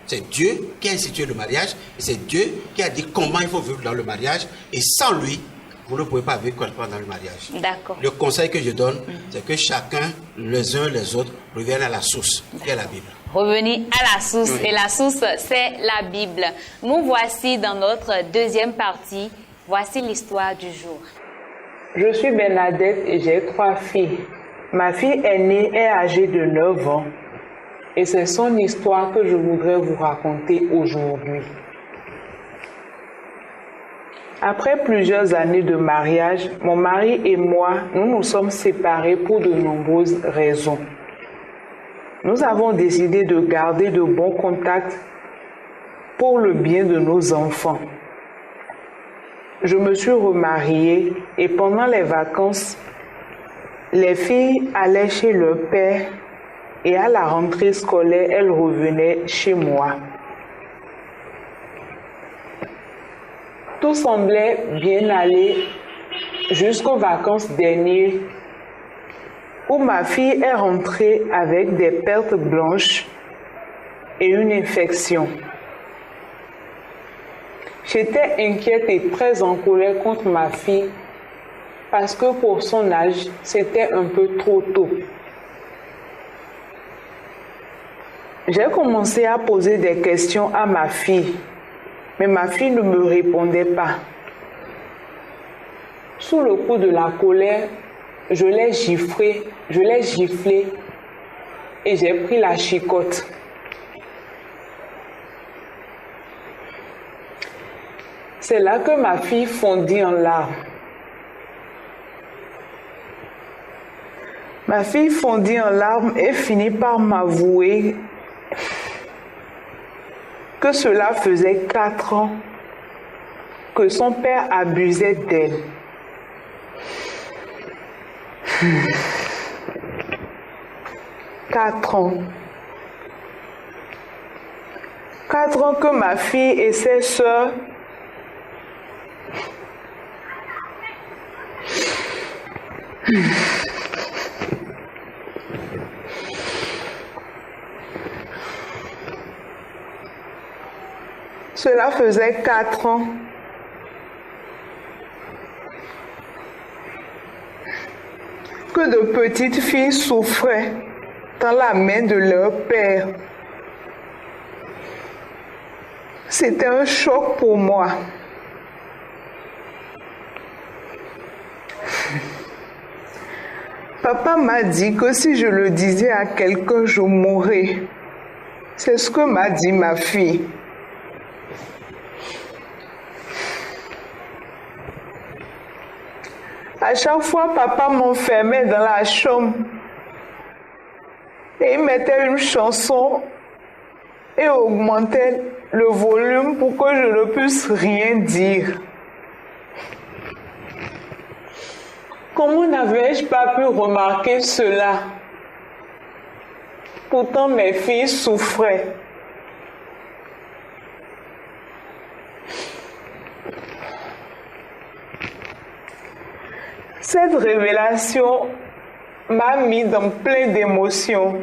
C'est Dieu qui a institué le mariage et c'est Dieu qui a dit comment il faut vivre dans le mariage. Et sans lui, vous ne pouvez pas vivre correctement dans le mariage. D'accord. Le conseil que je donne, c'est que chacun, les uns les autres, reviennent à la source, qui est la Bible. Revenir à la source. Oui. Et la source, c'est la Bible. Nous voici dans notre deuxième partie. Voici l'histoire du jour. Je suis Bernadette et j'ai 3 filles. Ma fille aînée est âgée de 9 ans et c'est son histoire que je voudrais vous raconter aujourd'hui. Après plusieurs années de mariage, mon mari et moi, nous nous sommes séparés pour de nombreuses raisons. Nous avons décidé de garder de bons contacts pour le bien de nos enfants. Je me suis remariée et pendant les vacances, les filles allaient chez leur père et à la rentrée scolaire, elles revenaient chez moi. Tout semblait bien aller jusqu'aux vacances dernières où ma fille est rentrée avec des pertes blanches et une infection. J'étais inquiète et très en colère contre ma fille parce que pour son âge, c'était un peu trop tôt. J'ai commencé à poser des questions à ma fille, mais ma fille ne me répondait pas. Sous le coup de la colère, je l'ai giflée et j'ai pris la chicotte. C'est là que ma fille fondit en larmes. Ma fille fondit en larmes et finit par m'avouer que cela faisait 4 ans que son père abusait d'elle. 4 ans. 4 ans que ma fille et ses sœurs Cela faisait 4 ans que de petites filles souffraient dans la main de leur père. C'était un choc pour moi. Papa m'a dit que si je le disais à quelqu'un, je mourrais. C'est ce que m'a dit ma fille. À chaque fois, papa m'enfermait dans la chambre et il mettait une chanson et augmentait le volume pour que je ne puisse rien dire. Comment n'avais-je pas pu remarquer cela? Pourtant, mes filles souffraient. Cette révélation m'a mis dans plein d'émotions.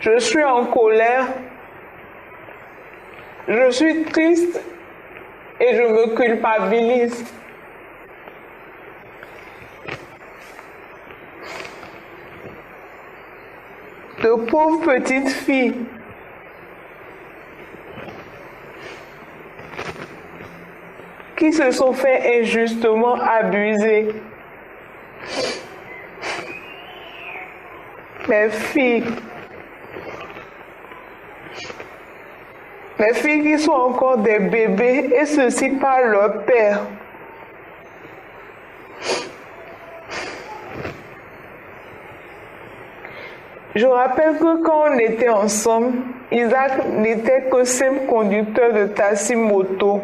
Je suis en colère, je suis triste et je me culpabilise. De pauvres petites filles qui se sont fait injustement abuser. Mes filles qui sont encore des bébés et ceci par leur père. Je rappelle que quand on était ensemble, Isaac n'était que simple conducteur de taxi-moto.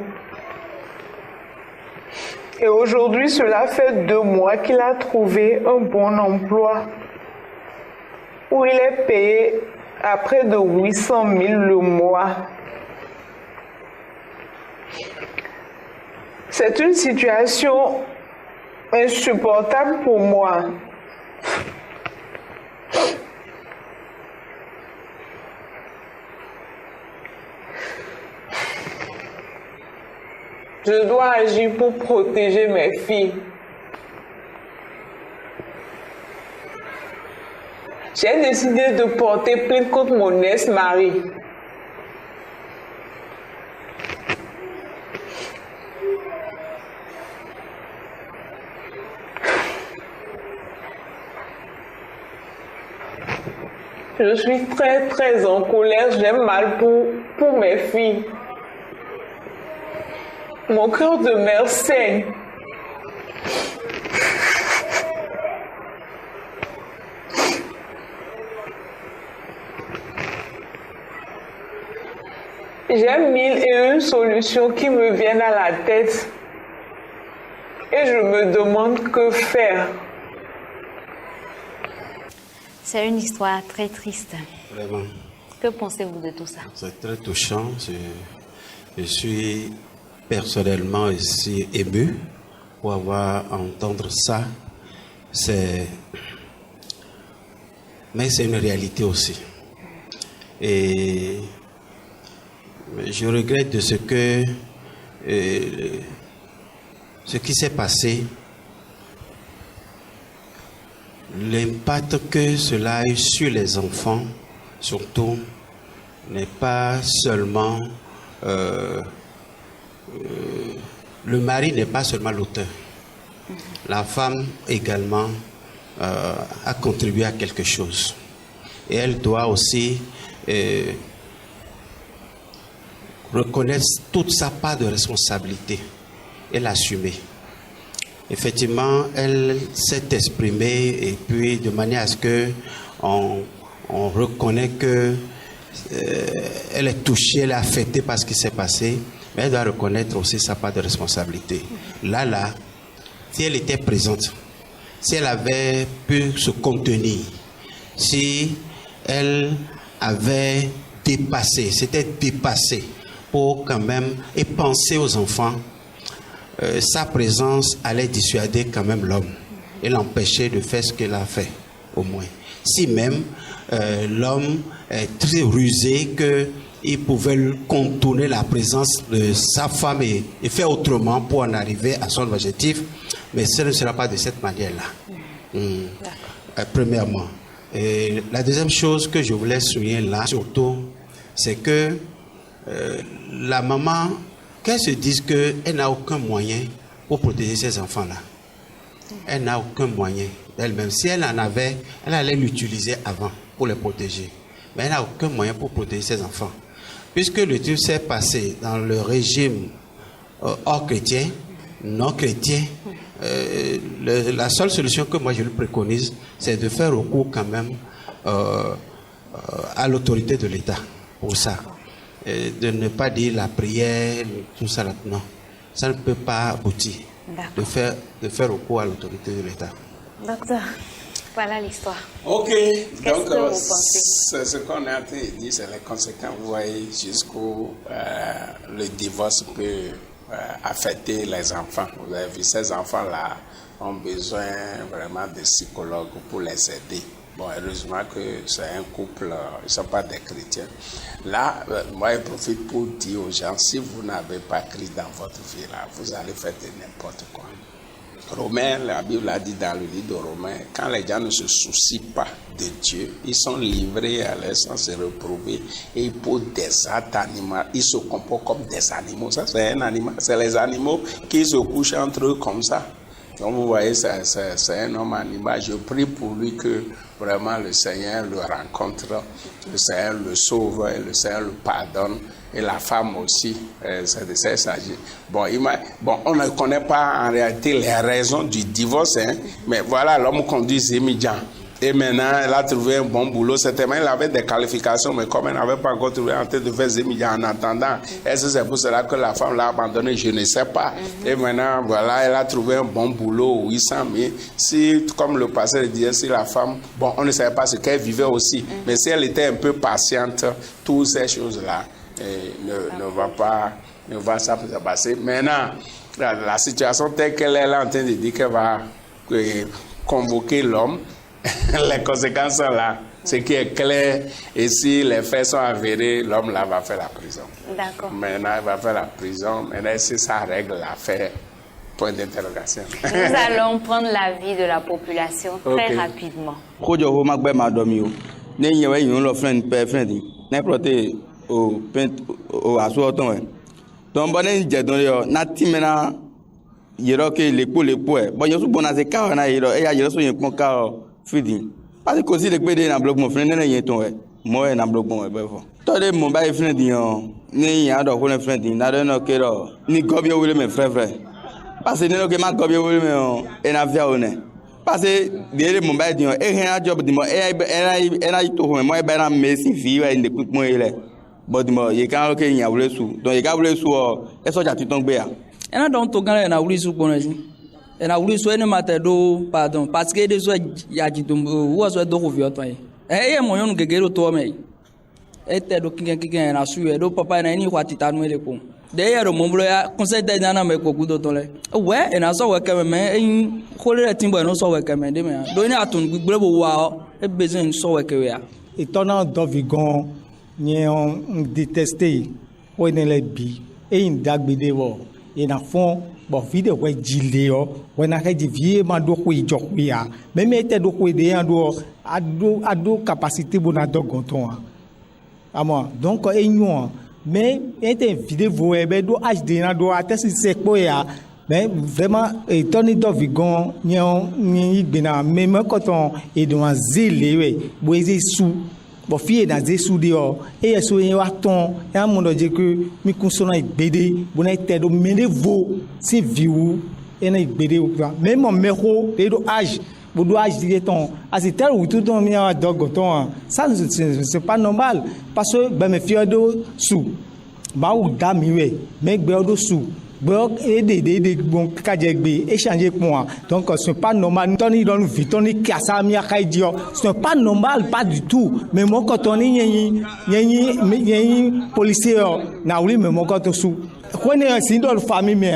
Et aujourd'hui, cela fait 2 mois qu'il a trouvé un bon emploi où il est payé à près de 800 000 le mois. C'est une situation insupportable pour moi. Je dois agir pour protéger mes filles. J'ai décidé de porter plainte contre mon ex-mari. Je suis très en colère, j'ai mal pour mes filles. Mon cœur de mère saigne. J'ai 1001 solutions qui me viennent à la tête et je me demande que faire. C'est une histoire très triste. Vraiment. Que pensez-vous de tout ça? C'est très touchant. Je suis personnellement aussi ému pour entendre ça. Mais c'est une réalité aussi. Et je regrette de ce qui s'est passé, l'impact que cela a eu sur les enfants, surtout, n'est pas seulement... le mari n'est pas seulement l'auteur. La femme également a contribué à quelque chose. Et elle doit aussi reconnaître toute sa part de responsabilité et l'assumer. Effectivement, elle s'est exprimée et puis de manière à ce que on reconnaît que elle est touchée, elle est affectée par ce qui s'est passé, mais elle doit reconnaître aussi sa part de responsabilité. Là, si elle était présente, si elle avait pu se contenir, si elle avait s'était dépassée pour quand même et penser aux enfants, sa présence allait dissuader quand même l'homme et l'empêcher de faire ce qu'elle a fait, au moins. Si même l'homme est très rusé qu'il pouvait contourner la présence de sa femme et faire autrement pour en arriver à son objectif, mais ce ne sera pas de cette manière-là. Premièrement. Et la deuxième chose que je voulais souligner là, surtout, c'est que la maman, qu'elle se dise qu'elle n'a aucun moyen pour protéger ses enfants-là. Elle n'a aucun moyen d'elle-même. Si elle en avait, elle allait l'utiliser avant pour les protéger. Mais elle n'a aucun moyen pour protéger ses enfants. Puisque le truc s'est passé dans le régime hors chrétien, non chrétien, la seule solution que moi je lui préconise, c'est de faire recours quand même à l'autorité de l'État pour ça. De ne pas dire la prière, tout ça là, non. Ça ne peut pas aboutir de faire recours à l'autorité de l'État. Docteur, voilà l'histoire. Ok, Qu'est-ce donc que vous pensez? ce qu'on a dit, c'est les conséquences. Vous voyez, jusqu'où le divorce peut affecter les enfants. Vous avez vu, ces enfants-là ont besoin vraiment de psychologues pour les aider. Bon, heureusement que c'est un couple, ils ne sont pas des chrétiens. Là, moi, je profite pour dire aux gens, si vous n'avez pas Christ dans votre vie, là, vous allez faire de n'importe quoi. Romains, la Bible a dit dans le livre de Romains, quand les gens ne se soucient pas de Dieu, ils sont livrés à leur sens réprobé et pour des actes animaux, ils se comportent comme des animaux. Ça, c'est un animal. C'est les animaux qui se couchent entre eux comme ça. Donc vous voyez, c'est un homme animal. Je prie pour lui que vraiment le Seigneur le rencontre, le Seigneur le sauve et le Seigneur le pardonne. Et la femme aussi, c'est de ça qu'il s'agit. Bon, on ne connaît pas en réalité les raisons du divorce, hein, mais voilà, l'homme conduit Zémidjan. Et maintenant, elle a trouvé un bon boulot. Certainement, elle avait des qualifications, mais comme elle n'avait pas encore trouvé en train de faire Zémidjan en attendant, est-ce que c'est pour cela que la femme l'a abandonné? Je ne sais pas. Et maintenant, voilà, elle a trouvé un bon boulot, 800 000. Si, comme le pasteur disait, si la femme, bon, on ne savait pas ce qu'elle vivait aussi, mais si elle était un peu patiente, toutes ces choses-là ne va pas se passer. Maintenant, la situation telle qu'elle est là en train de dire qu'elle va convoquer l'homme, les conséquences sont là. Ce qui est clair, et si les faits sont avérés, l'homme là va faire la prison. D'accord. Maintenant, il va faire la prison. Maintenant, si ça règle l'affaire, point d'interrogation. Nous allons prendre l'avis de la population très rapidement. Parce que si les pédés n'ont bloqué mon frère, n'est-ce pas? Moi, n'a bloqué mon frère. Toi, les mon bail frère dion, ni y'a d'autres qu'on frère dion, n'a rien que là, ni combien vous voulez mes frères. Parce que nous que ma combien vous voulez mais et n'a fait on est. Parce que les mon bail dion, et rien job dis moi, elle a tout moi ben la messi fille et ne coupe moi elle. Bon dis moi, il quand que y a voulu sous, donc il a voulu sous, et ça tu tombes bien. Et là donc ton gars il a voulu sous pour nous. Et na wuli so ene matado pardon parce que des so ya jitumbo wo so do ko vi oton e mo yonu gegero to me e te do kinga na su e do papa na ni kwati tanu ele ko de yero mo blo ya conseil de na me ko gudo to le we e na so we keme me e khole timbo no so we keme de me do ni atun gbere bo wa e bezin so we ke ya étonnant d'Ovigon ni on détesté o ne le bi e indagbede wo e na fond bon vide ouais jileo ouais na di vie ma do ko ijokuya même était do ko de ado capacité bona dogonton amo donc enyo mais était vide voe be do hd na do atesi sepo ya mais vraiment Tony d'Ovigon ni igbena même quand on est dans zélé ouais boise sous bon fille dans des sous dehors et eso yen wa ton ya mo do je que mi kunso na igbede bona ite do menevo si viu e na igbede o même mon mero de do âge bodo âge de ton asitel ou tout ton mi wa dogo ton ça c'est pas normal parce que ben me fille do sous ba ou da mi we me gbe do sous bon des bon kadjegbe échanger point donc ce n'est pas normal toni don vitoni kasa mi akaidio ce n'est pas normal pas du tout mais moi quand on yi policier na oui mais moi quand sou ko ne si dans famille mais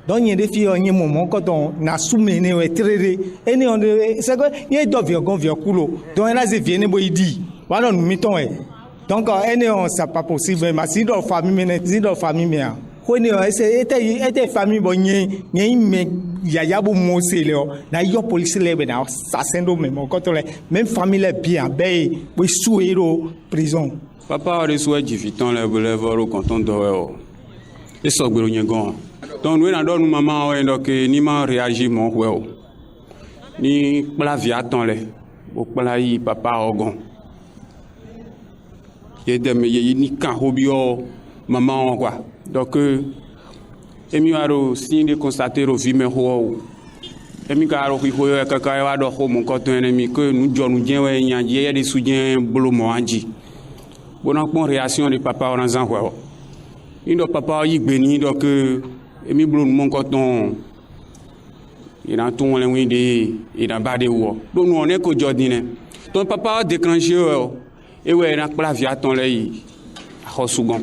donc il y a des filles en moment quand on na soumene ouais tréré et ne on c'est que il y a d'autres gon vieux coulo donc là c'est vient bo idi voilà nous mettons donc on c'est pas possible mais si dans famille mais ko ne était famille bon y mais yaya bo mosé na yo police le na assassin do même quand on même famille bien ben bo souéro prison papa reçoit du viton le boulevard au canton d'Oeo et so gbero nyegon donc nous na do nous maman o donc ni ma réagir mon ouais ni pla viaton le o pla yi papa ogon et dem ni kan hobio maman quoi donc emi waro si de constater au vime ho emi ka ro ho yo kaka wa do ho mon koto enemi que nous jonu dien we nyan je de soudien bolo mo anji bona pon réaction de papa on en quoi indo papa yi gbe ni donc emi bolo mon koton il a tout le winde il a ba de wo donc nous on est ko jodine donc papa déclenché et ouais na pla via ton le yi ho sugon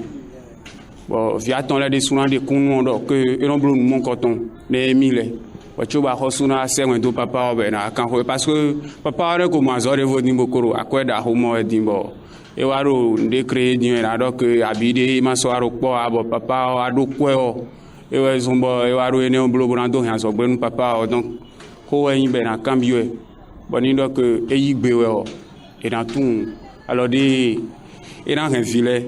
bon via ton le de souvent de kunu donc et non bolo mon koton les mille wachoba hosuna sengwe do papa obena kan ho parce que papa re ko mazore vo nimbo koro akweda ho mo edimbo e waro nde créer din na donc abide maso aro po abo papa ado kweo e we zumbo e waro ene blo brando han so gbenu papa donc ho yin be na cambio boni donc e yigbe we e na tun alors de e na ren filet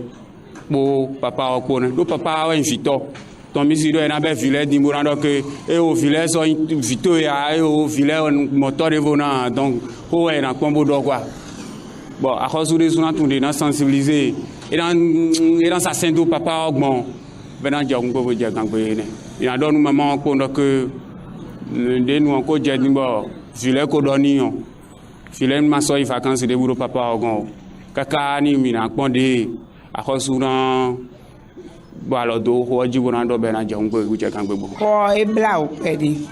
bo papa ko ne do papa wa invito ton misido e na be filet di morando que e o filet so invito ya e o filet moteur de vona donc ho e na kombo do quoi bon a cause de son tout de na sensibiliser et dans sa saint do papa ogbon bena jong ko je gangbe ne ina do nu maman ko donc de nous encore je ni bo filet ko do ni on filet ma so i vacances de bureau papa ogbon kaka ni mi na pondé a cause dans bon alors do ho ji bona do be na je ngo e je kan gbegbo ko e bla o pedi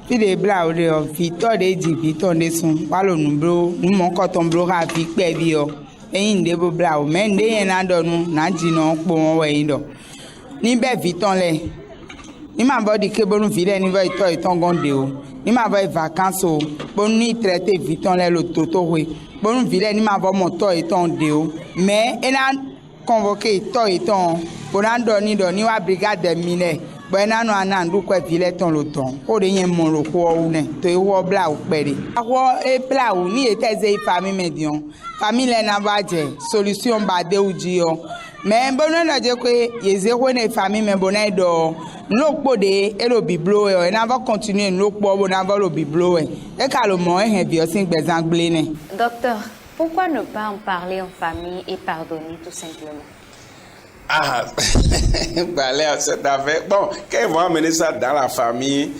fi de bla o de o Victor de di Victor de sun wa lo nu bro nu mo ko ton bro ka fi pe bi o eyin de bo bla o men de yen na do nu na ji no po won we yin do ni be Victor le ni ma bo di ke bo nu fi de ni ve ito iton gon de o ni ma bo vacances o bo ni traiter Victor le lo toto we bo nu fi de ni ma bo mo to iton de o mais e na convoqué to iton bonando ni do ni wa brigade de mine bona no anandu ko vile ton lo ton o de yen mon lo ko o ne to e wo bla o pere awo e bla o ni e teze famille medion famille na baje solution ba de uji o mais bono na je ko yeze ko ne famille me bona do no po de e lo biblo e na va continuer no po bo na va lo biblo e ka lo mo e bi o sin gbezan gble ne. Docteur, pourquoi ne pas en parler en famille et pardonner tout simplement? Ah, cette affaire. Bon, quand ils vont amener ça dans la famille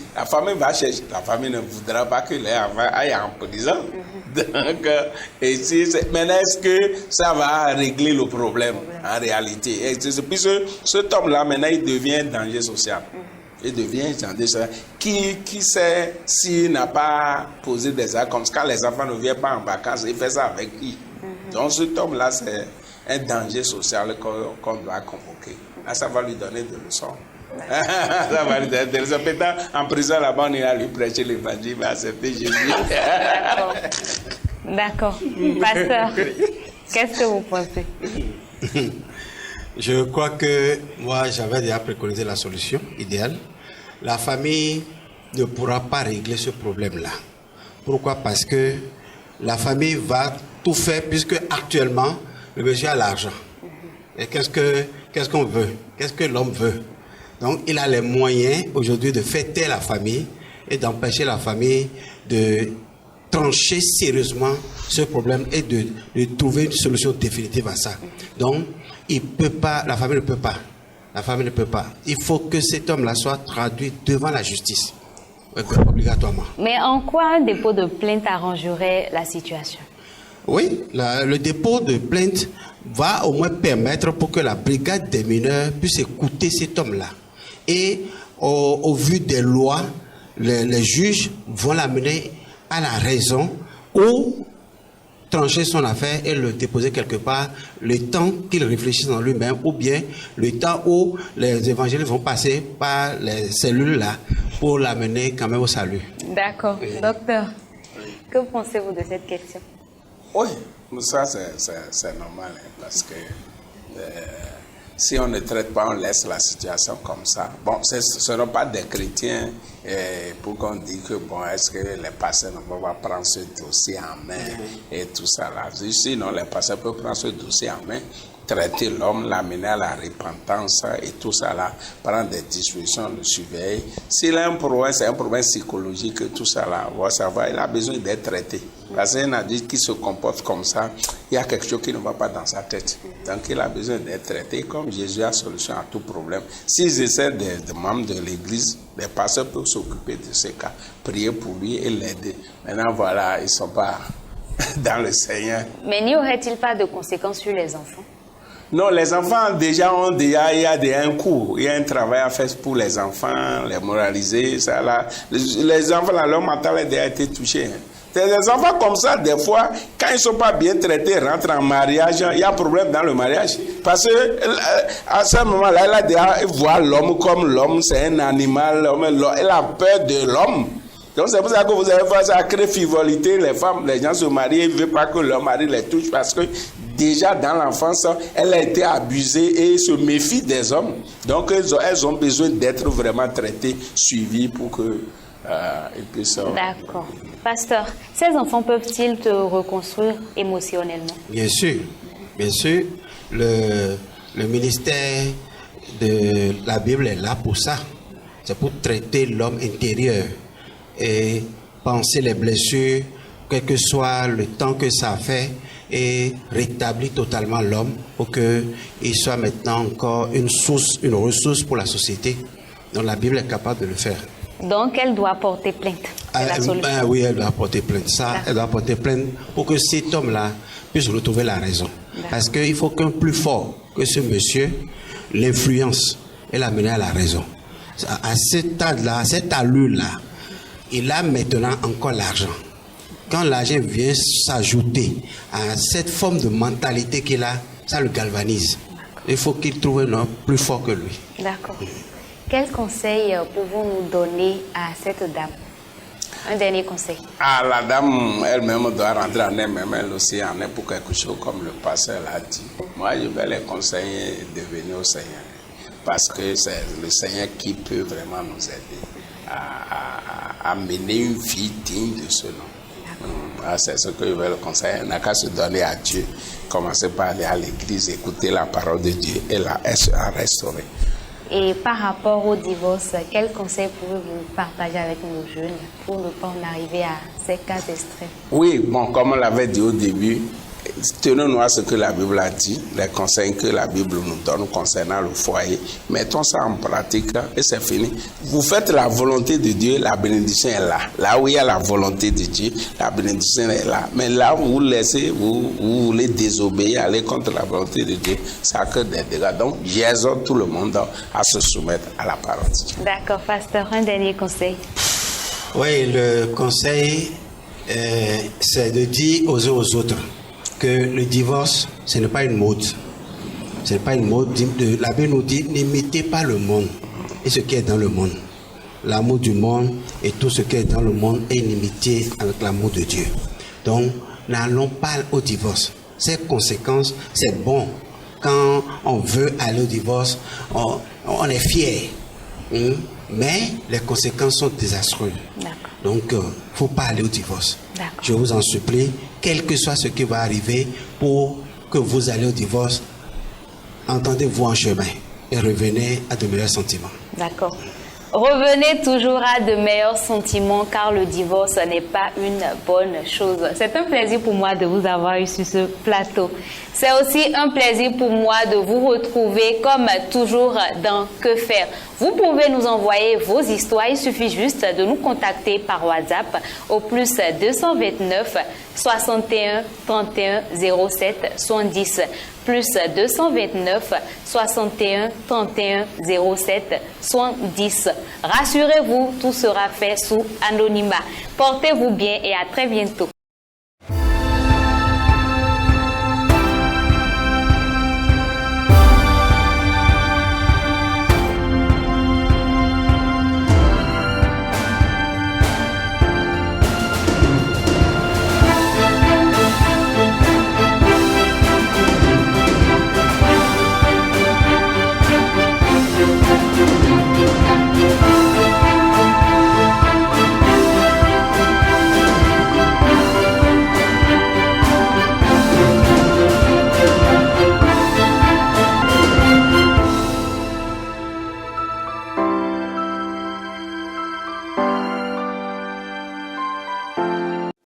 va chercher. La famille ne voudra pas que les enfants aillent en prison. Donc, et maintenant, est-ce que ça va régler le problème en réalité? Et puisque cet homme-là, maintenant, il devient un danger social. Il devient un danger social. Qui sait s'il n'a pas posé des actes comme ça, quand les enfants ne viennent pas en vacances, il fait ça avec qui? Donc, cet homme-là, c'est un danger social qu'on doit convoquer. Là, ça va lui donner des leçons. Ça va lui donner des leçons. Peut-être en prison, là-bas, on ira lui prêcher l'évangile, il va accepter Jésus. D'accord. Pasteur, qu'est-ce que vous pensez? Je crois que moi, j'avais déjà préconisé la solution idéale. La famille ne pourra pas régler ce problème-là. Pourquoi? Parce que la famille va tout faire, puisque actuellement, le monsieur a l'argent. Et qu'est-ce qu'on veut? Qu'est-ce que l'homme veut? Donc, il a les moyens aujourd'hui de faire taire la famille et d'empêcher la famille de trancher sérieusement ce problème et de trouver une solution définitive à ça. Donc, il peut pas, la famille ne peut pas. La famille ne peut pas. Il faut que cet homme-là soit traduit devant la justice, obligatoirement. Mais en quoi un dépôt de plainte arrangerait la situation? Oui, le dépôt de plainte va au moins permettre pour que la brigade des mineurs puisse écouter cet homme-là Et au vu des lois, les juges vont l'amener à la raison ou trancher son affaire et le déposer quelque part le temps qu'il réfléchisse en lui-même ou bien le temps où les évangiles vont passer par les cellules là pour l'amener quand même au salut. D'accord. Docteur, que pensez-vous de cette question? Oui, ça c'est normal hein, parce que si on ne traite pas, on laisse la situation comme ça. Bon, ce ne seront pas des chrétiens pour qu'on dise que, bon, est-ce que les pasteurs ne vont pas prendre ce dossier en main et tout ça là. Sinon, les pasteurs peuvent prendre ce dossier en main, traiter l'homme, l'amener à la repentance et tout ça là, prendre des dispositions, le surveiller. S'il a un problème, c'est un problème psychologique, tout ça là, on va savoir, il a besoin d'être traité. Parce qu'un adulte qui se comporte comme ça, il y a quelque chose qui ne va pas dans sa tête. Donc il a besoin d'être traité. Comme Jésus a solution à tout problème. S'ils essaient de membres de l'église, les pasteurs peuvent s'occuper de ces cas, prier pour lui et l'aider. Maintenant voilà, ils ne sont pas dans le Seigneur. Mais n'y aurait-il pas de conséquences sur les enfants? Non, les enfants déjà il y a un cours, il y a un travail à faire pour les enfants, les moraliser, ça là. Les enfants, là, leur mental a déjà été touché. Les enfants comme ça, des fois, quand ils ne sont pas bien traités, rentrent en mariage, il y a un problème dans le mariage. Parce que à ce moment-là, elle a déjà voit l'homme comme l'homme, c'est un animal, elle a peur de l'homme. Donc c'est pour ça que vous avez fait ça, créer frivolité, les femmes, les gens se marient, ils ne veulent pas que leur mari les touche parce que déjà dans l'enfance, elle a été abusée et se méfie des hommes. Donc elles ont besoin d'être vraiment traitées, suivies pour que ils puissent... D'accord. Pasteur, ces enfants peuvent-ils te reconstruire émotionnellement? Bien sûr. Bien sûr. Le ministère de la Bible est là pour ça. C'est pour traiter l'homme intérieur et penser les blessures, quel que soit le temps que ça fait, et rétablir totalement l'homme pour qu'il soit maintenant encore une ressource pour la société. Donc la Bible est capable de le faire. Donc elle doit porter plainte. C'est la solution. Oui, elle doit porter plainte. Ça, elle doit porter plainte pour que cet homme-là puisse retrouver la raison. Parce qu'il faut qu'un plus fort que ce monsieur l'influence et l'amène à la raison. À cet âge-là, à cette allure-là, il a maintenant encore l'argent. Quand l'argent vient s'ajouter à cette forme de mentalité qu'il a, ça le galvanise. Il faut qu'il trouve un homme plus fort que lui. D'accord. Quel conseil pouvez-vous nous donner à cette dame? Un dernier conseil. Ah, la dame elle-même doit rentrer en elle-même, elle aussi en est pour quelque chose comme le pasteur l'a dit. Moi, je vais les conseiller de venir au Seigneur. Parce que c'est le Seigneur qui peut vraiment nous aider à mener une vie digne de ce nom. C'est ce que je vais le conseiller. On n'a qu'à se donner à Dieu. Commencer par aller à l'église, écouter la parole de Dieu et la restaurer. Et par rapport au divorce, quels conseils pouvez-vous partager avec nos jeunes pour ne pas en arriver à ces cas extrêmes? Oui, bon, comme on l'avait dit au début, tenons-nous à ce que la Bible a dit, les conseils que la Bible nous donne concernant le foyer. Mettons ça en pratique et c'est fini. Vous faites la volonté de Dieu, la bénédiction est là. Là où il y a la volonté de Dieu, la bénédiction est là. Mais là où vous laissez, vous voulez désobéir, aller contre la volonté de Dieu, ça crée des dégâts. Donc, j'exhorte tout le monde à se soumettre à la parole de Dieu. D'accord, pasteur, un dernier conseil. Oui, le conseil, c'est de dire aux uns aux autres que le divorce, ce n'est pas une mode. Ce n'est pas une mode. La Bible nous dit, n'imitez pas le monde et ce qui est dans le monde. L'amour du monde et tout ce qui est dans le monde est inimité avec l'amour de Dieu. Donc, n'allons pas au divorce. Ces conséquences, c'est bon. Quand on veut aller au divorce, on est fier. Mais les conséquences sont désastreuses. Donc, il ne faut pas aller au divorce. Je vous en supplie, quel que soit ce qui va arriver pour que vous allez au divorce, entendez-vous en chemin et revenez à de meilleurs sentiments. D'accord. Revenez toujours à de meilleurs sentiments car le divorce n'est pas une bonne chose. C'est un plaisir pour moi de vous avoir eu sur ce plateau. C'est aussi un plaisir pour moi de vous retrouver comme toujours dans Que faire. Vous pouvez nous envoyer vos histoires. Il suffit juste de nous contacter par WhatsApp au plus 229 61 31 07 70. plus 229 61 31 07 70. Rassurez-vous, tout sera fait sous anonymat. Portez-vous bien et à très bientôt.